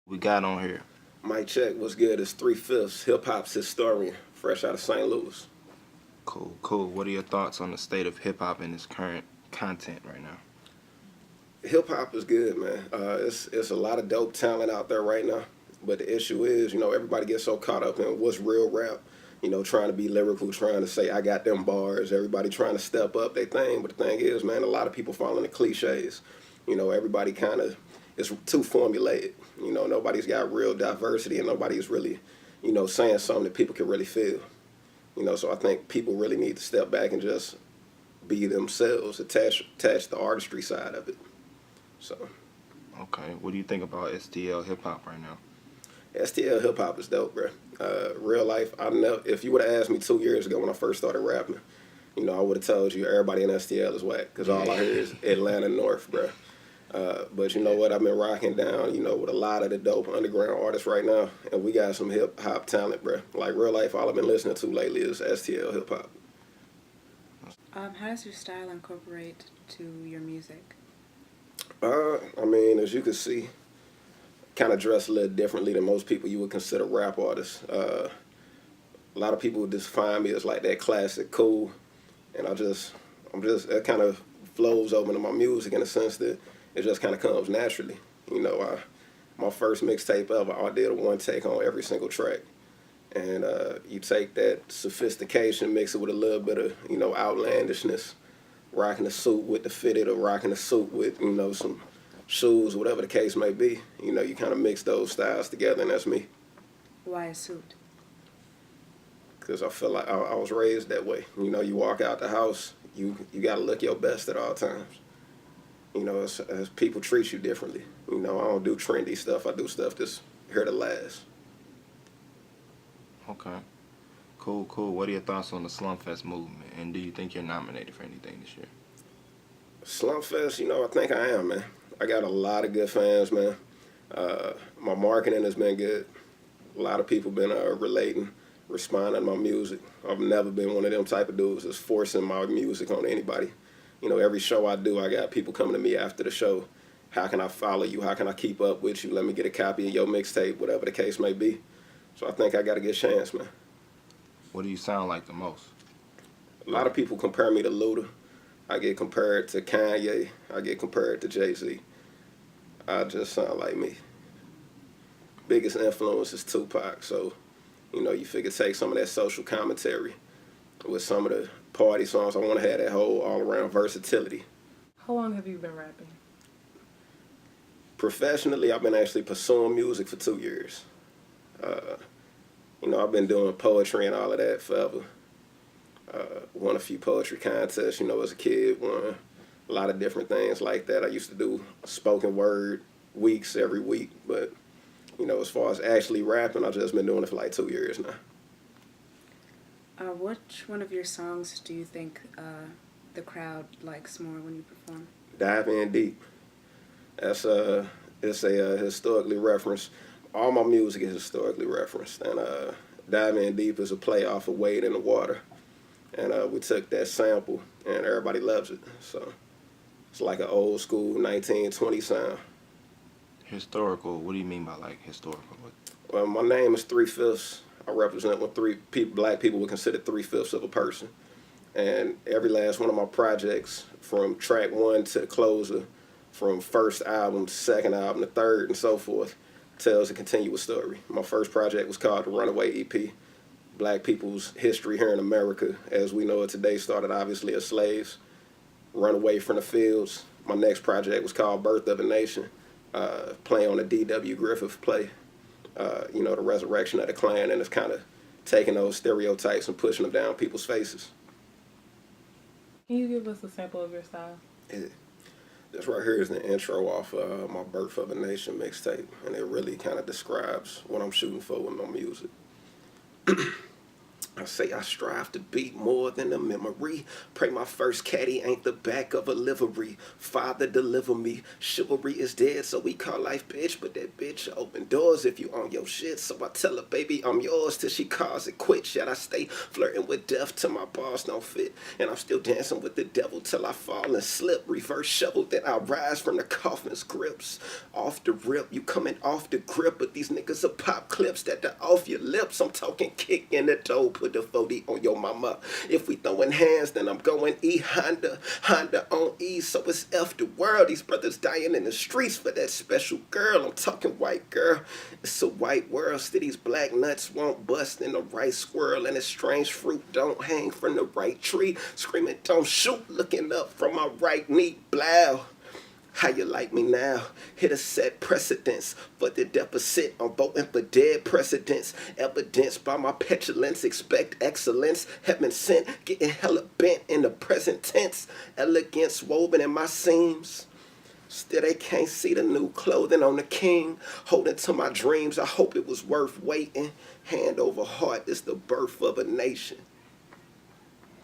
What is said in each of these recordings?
We got on here. Mic check, what's good? It's Three Fifs, hip hop's historian, fresh out of St. Louis. Cool, cool. What are your thoughts on the state of hip hop and its current content right now? Hip hop is good, man. It's a lot of dope talent out there right now, but the issue is, everybody gets so caught up in what's real rap. Trying to be lyrical, trying to say I got them bars. Everybody trying to step up their thing, but the thing is, man, a lot of people fall into cliches. Everybody kind of is too formulated. Nobody's got real diversity, and nobody's really, saying something that people can really feel. So I think people really need to step back and just be themselves, attach the artistry side of it. So. Okay. What do you think about STL hip hop right now? STL hip hop is dope, bro. Real life, if you would have asked me 2 years ago when I first started rapping, I would have told you everybody in STL is whack, because all I hear is Atlanta North, bro. But you know what? I've been rocking down, with a lot of the dope underground artists right now, and we got some hip hop talent, bro. Like real life, all I've been listening to lately is STL hip hop. How does your style incorporate to your music? As you can see, kind of dress a little differently than most people you would consider rap artists. A lot of people would define me as like that classic cool, and it kind of flows over into my music in the sense that it just kind of comes naturally. My first mixtape ever, I did a one take on every single track. And you take that sophistication, mix it with a little bit of, outlandishness, rocking a suit with the fitted or rocking a suit with, some shoes, whatever the case may be. You kind of mix those styles together, and that's me. Why a suit? Because I feel like I was raised that way. You walk out the house, you got to look your best at all times. As people treat you differently. I don't do trendy stuff. I do stuff that's here to last. Okay. Cool, cool. What are your thoughts on the Slumfest movement, and do you think you're nominated for anything this year? Slumfest, I think I am, man. I got a lot of good fans, man. My marketing has been good. A lot of people been relating, responding to my music. I've never been one of them type of dudes that's forcing my music on anybody. Every show I do, I got people coming to me after the show. How can I follow you? How can I keep up with you? Let me get a copy of your mixtape, whatever the case may be. So I think I got a good chance, man. What do you sound like the most? A lot of people compare me to Luda. I get compared to Kanye. I get compared to Jay-Z. I just sound like me. Biggest influence is Tupac, so, you figure take some of that social commentary with some of the party songs. I want to have that whole all-around versatility. How long have you been rapping? Professionally, I've been actually pursuing music for 2 years. I've been doing poetry and all of that forever. Won a few poetry contests, as a kid, won a lot of different things like that. I used to do spoken word weeks every week, but, as far as actually rapping, I've just been doing it for like 2 years now. Which one of your songs do you think the crowd likes more when you perform? Dive In Deep. It's a historically referenced. All my music is historically referenced, and Dive In Deep is a play off of Wade in the Water. And we took that sample, and everybody loves it. So it's like an old school 1920 sound. Historical, what do you mean by like historical? Well, my name is Three Fifs. I represent what black people would consider 3/5 of a person. And every last one of my projects, from track 1 to the closer, from first album to second album to third and so forth, tells a continuous story. My first project was called the Runaway EP. Black people's history here in America, as we know it today, started obviously as slaves, run away from the fields. My next project was called Birth of a Nation, play on the D.W. Griffith play, the resurrection of the Klan, and it's kind of taking those stereotypes and pushing them down people's faces. Can you give us a sample of your style? Yeah. This right here is the intro off my Birth of a Nation mixtape, and it really kind of describes what I'm shooting for with my music. I say I strive to be more than a memory. Pray my first caddy ain't the back of a livery. Father, deliver me. Chivalry is dead, so we call life bitch. But that bitch open doors if you on your shit. So I tell her, baby, I'm yours till she calls it quits. Yet I stay flirting with death till my bars don't fit. And I'm still dancing with the devil till I fall and slip. Reverse shovel, then I rise from the coffin's grips. Off the rip, you coming off the grip. But these niggas are pop clips that are off your lips. I'm talking kick in the dough. Put the 40 on your mama. If we throwing hands, then I'm going E Honda. Honda on E, so it's F the world. These brothers dying in the streets for that special girl. I'm talking white girl. It's a white world. Still these black nuts won't bust in the right squirrel. And this strange fruit don't hang from the right tree. Screaming, don't shoot. Looking up from my right knee. Blow. How you like me now? Hit a set precedence for the deficit. I'm voting for dead precedents. Evidenced by my petulance. Expect excellence. Heaven sent. Getting hella bent in the present tense. Elegance woven in my seams. Still they can't see the new clothing on the king. Holding to my dreams. I hope it was worth waiting. Hand over heart is the birth of a nation.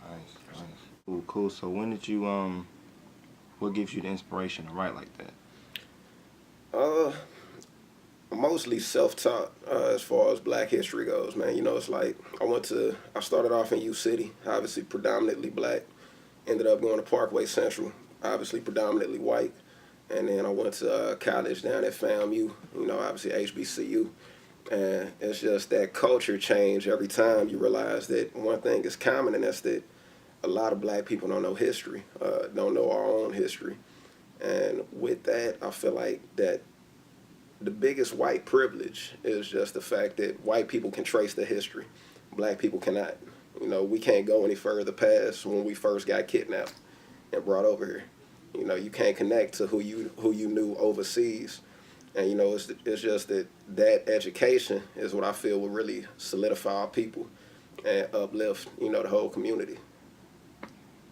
Nice. Cool. So when did you what gives you the inspiration to write like that? Mostly self-taught as far as black history goes, man. You know, it's like I started off in U City, obviously predominantly black. Ended up going to Parkway Central, obviously predominantly white. And then I went to college down at FAMU, you know, obviously HBCU. And it's just that culture change every time you realize that one thing is common, and that's that a lot of black people don't know history, don't know our own history. And with that, I feel like that the biggest white privilege is just the fact that white people can trace the history. Black people cannot. You know, we can't go any further past when we first got kidnapped and brought over here. You know, you can't connect to who you knew overseas. And, you know, it's just that education is what I feel will really solidify our people and uplift, you know, the whole community.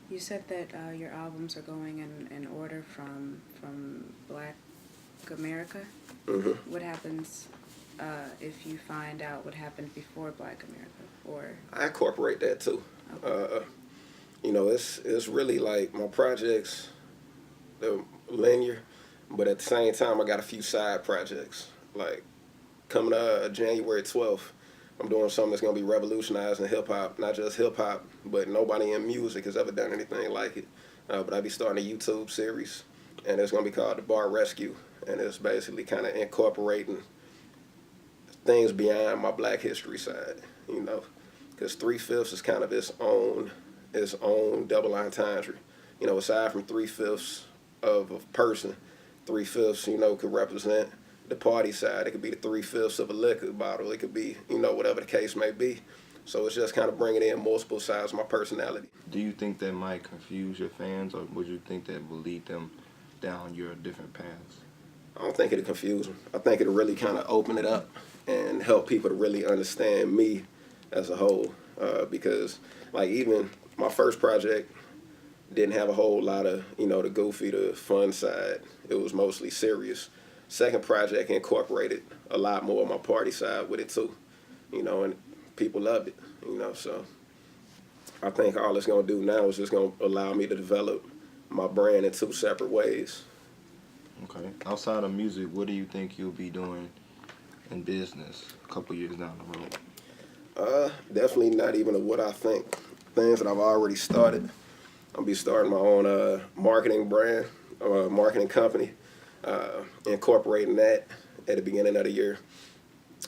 You said that your albums are going in order from Black America. Mm-hmm. What happens if you find out what happened before Black America? Or I incorporate that too. Okay. You know, it's really like my projects, they're linear, but at the same time I got a few side projects. Like coming January 12th, I'm doing something that's going to be revolutionizing hip-hop, not just hip-hop, but nobody in music has ever done anything like it. But I'll be starting a YouTube series, and it's going to be called The Bar Rescue, and it's basically kind of incorporating things beyond my black history side, you know, because 3/5 is kind of its own double entendre. You know, aside from 3/5 of a person, 3/5, you know, could represent the party side. It could be the 3/5 of a liquor bottle. It could be, you know, whatever the case may be. So it's just kind of bringing in multiple sides of my personality. Do you think that might confuse your fans, or would you think that will lead them down your different paths? I don't think it'll confuse them. I think it'll really kind of open it up and help people to really understand me as a whole. Because, like, even my first project didn't have a whole lot of, you know, the goofy, the fun side. It was mostly serious. Second project incorporated a lot more of my party side with it too, you know, and people loved it, you know. So I think all it's gonna do now is just gonna allow me to develop my brand in two separate ways. Okay. Outside of music, what do you think you'll be doing in business a couple years down the road? Definitely not even what I think. Things that I've already started. I'll be starting my own marketing brand, marketing company. Incorporating that at the beginning of the year.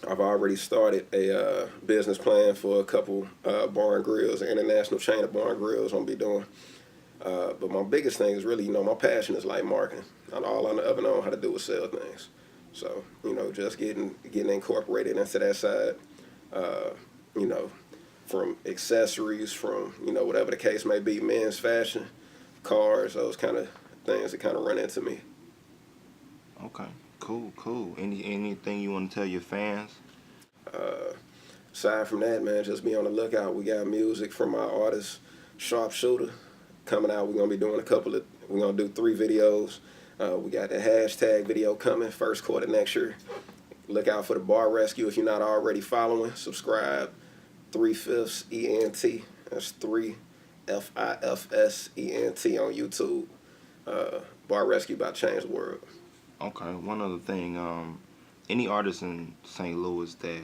I've already started a business plan for a couple bar and grills, an international chain of bar and grills I'm be doing. But my biggest thing is really, you know, my passion is like marketing. And all I ever know how to do is sell things. So, you know, just getting incorporated into that side, you know, from accessories, from, you know, whatever the case may be, men's fashion, cars, those kind of things that kind of run into me. Okay, cool. Anything you want to tell your fans? Aside from that, man, just be on the lookout. We got music from my artist, Sharpshooter, coming out. We're going to be doing we're going to do 3 videos. We got the hashtag video coming first quarter next year. Look out for the Bar Rescue if you're not already following. Subscribe. 3 Fifs ENT. That's 3FIFSENT on YouTube. Bar Rescue by Change the World. Okay. One other thing. Any artist in St. Louis that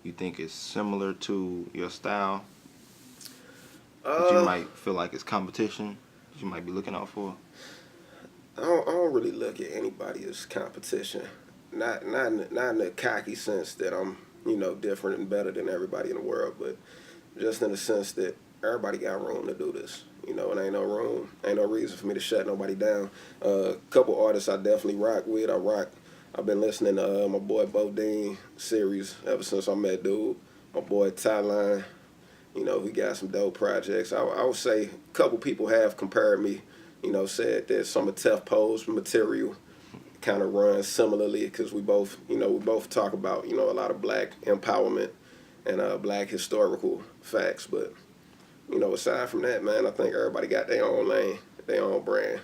you think is similar to your style that you might feel like it's competition that you might be looking out for? I don't really look at anybody as competition. Not in the cocky sense that I'm, different and better than everybody in the world, but just in the sense that everybody got room to do this. And ain't no room, ain't no reason for me to shut nobody down. Couple artists I definitely rock with. I've been listening to my boy Bodine series ever since I met dude. My boy Tyline, he got some dope projects. I would say a couple people have compared me, said that some of Tef Poe's material kind of runs similarly because we both talk about, a lot of black empowerment and black historical facts. But, aside from that, man, I think everybody got their own lane, their own brand.